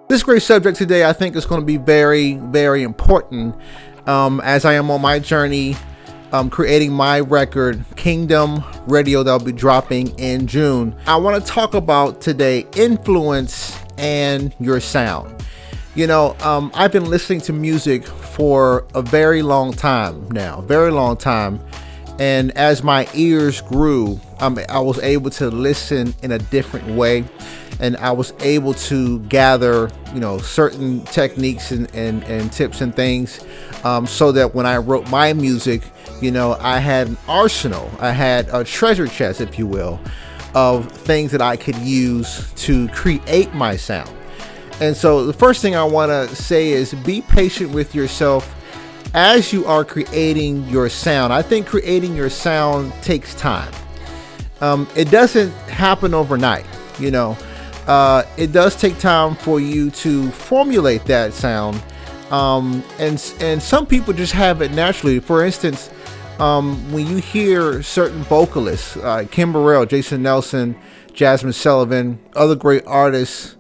This great subject today, I think, is going to be very, very important as I am on my journey creating my record, Kingdom Radio, that'll be dropping in June. I want to talk about today influence and your sound. I've been listening to music for a very long time now, very long time. And as my ears grew, I was able to listen in a different way. And I was able to gather, certain techniques and tips and things so that when I wrote my music, I had an arsenal. I had a treasure chest, if you will, of things that I could use to create my sound. And so the first thing I want to say is be patient with yourself as you are creating your sound. I think creating your sound takes time. It doesn't happen overnight, It does take time for you to formulate that sound, and some people just have it naturally. For instance, when you hear certain vocalists, Kim Burrell, Jason Nelson, Jasmine Sullivan, other great artists,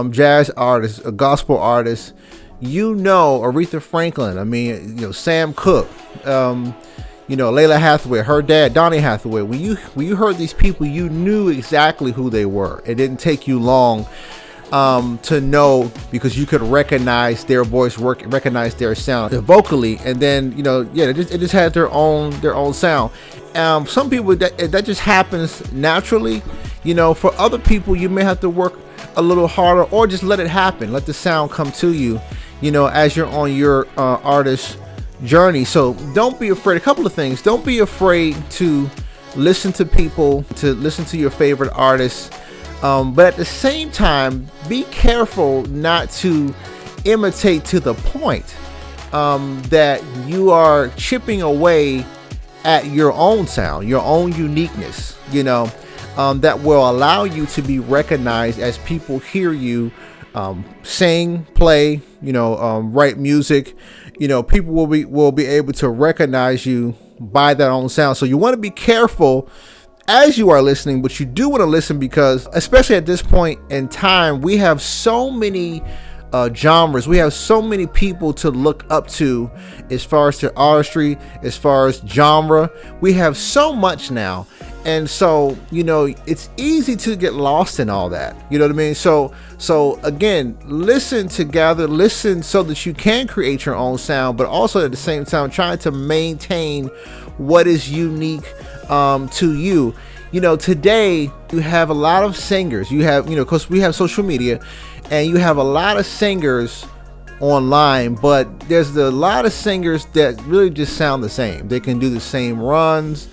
jazz artists, gospel artists, Aretha Franklin, Sam Cooke, Layla Hathaway, her dad, Donny Hathaway. When you heard these people, you knew exactly who they were. It didn't take you long to know, because you could recognize their voice, recognize their sound vocally, and then it just had their own sound. Some people that just happens naturally. For other people, you may have to work a little harder, or just let it happen. Let the sound come to you, as you're on your artist journey. So don't be afraid. A couple of things. Don't be afraid to listen to people, to listen to your favorite artists. But at the same time, be careful not to imitate to the point that you are chipping away at your own sound, your own uniqueness, that will allow you to be recognized as people hear you sing, play, write music. People will be able to recognize you by that own sound. So you want to be careful as you are listening, but you do want to listen because, especially at this point in time, we have so many genres. We have so many people to look up to as far as their artistry, as far as genre. We have so much now. And so, it's easy to get lost in all that. You know what I mean? So again, listen together, listen so that you can create your own sound, but also at the same time, trying to maintain what is unique to you. Today you have a lot of singers. You have, because we have social media, and you have a lot of singers online, but there's a lot of singers that really just sound the same. They can do the same runs,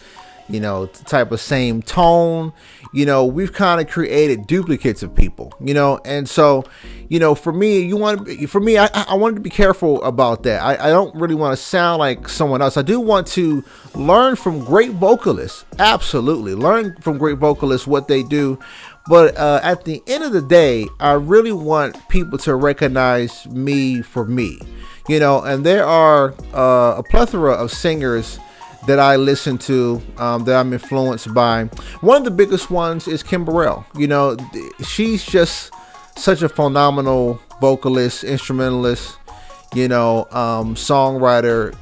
type of same tone. We've kind of created duplicates of people, and so, for me, I wanted to be careful about that. I don't really want to sound like someone else. I do want to learn from great vocalists. Absolutely. Learn from great vocalists what they do. But at the end of the day, I really want people to recognize me for me, and there are a plethora of singers that I listen to, that I'm influenced by. One of the biggest ones is Kim Burrell. She's just such a phenomenal vocalist, instrumentalist, songwriter,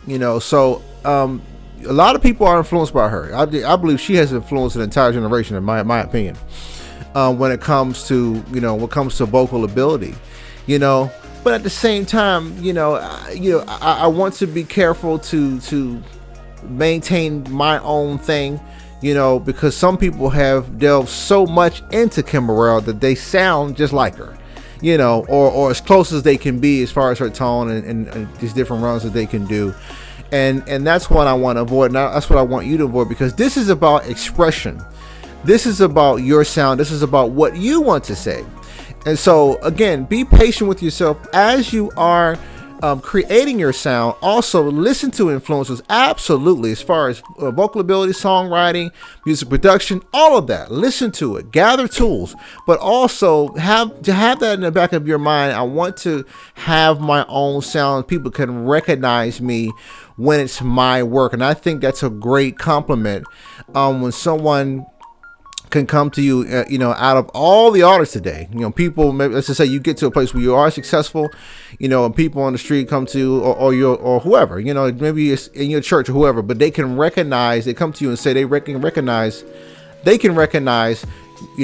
so a lot of people are influenced by her. I believe she has influenced an entire generation, in my opinion, when it comes to, vocal ability, but at the same time, I want to be careful to maintain my own thing, because some people have delved so much into Kim Burrell that they sound just like her, or as close as they can be as far as her tone and these different runs that they can do. And that's what I want to avoid. Now, that's what I want you to avoid, because this is about expression. This is about your sound. This is about what you want to say. And so, again, be patient with yourself as you are creating your sound. Also, listen to influencers. Absolutely. As far as vocal ability, songwriting, music production, all of that. Listen to it. Gather tools. But also have that in the back of your mind. I want to have my own sound. People can recognize me when it's my work. And I think that's a great compliment when someone can come to you, out of all the artists today. People, maybe, let's just say you get to a place where you are successful, and people on the street come to you, or whoever, maybe it's in your church or whoever, but they can recognize, they come to you and say they can recognize,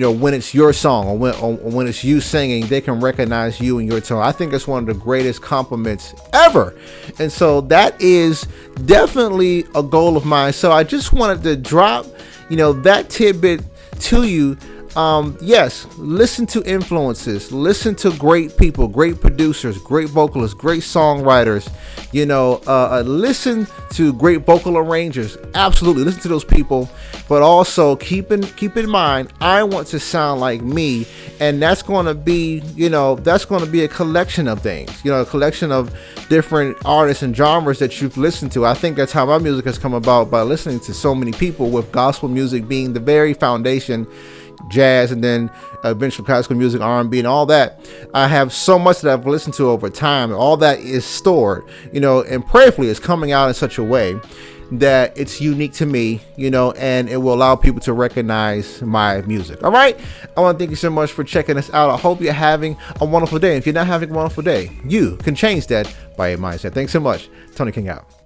when it's your song, or when it's you singing, they can recognize you and your tone. I think it's one of the greatest compliments ever. And so that is definitely a goal of mine. So I just wanted to drop, that tidbit to you. Yes, listen to influences, listen to great people, great producers, great vocalists, great songwriters, listen to great vocal arrangers. Absolutely listen to those people, but also keep in mind, I want to sound like me. And that's going to be, a collection of things, a collection of different artists and genres that you've listened to. I think that's how my music has come about, by listening to so many people, with gospel music being the very foundation, jazz, and then eventually classical music, R&B, and all that. I have so much that I've listened to over time. All that is stored, and prayerfully it's coming out in such a way that it's unique to me, and it will allow people to recognize my music. All right. I want to thank you so much for checking us out. I hope you're having a wonderful day. If you're not having a wonderful day, you can change that by your mindset. Thanks so much. Tony King out.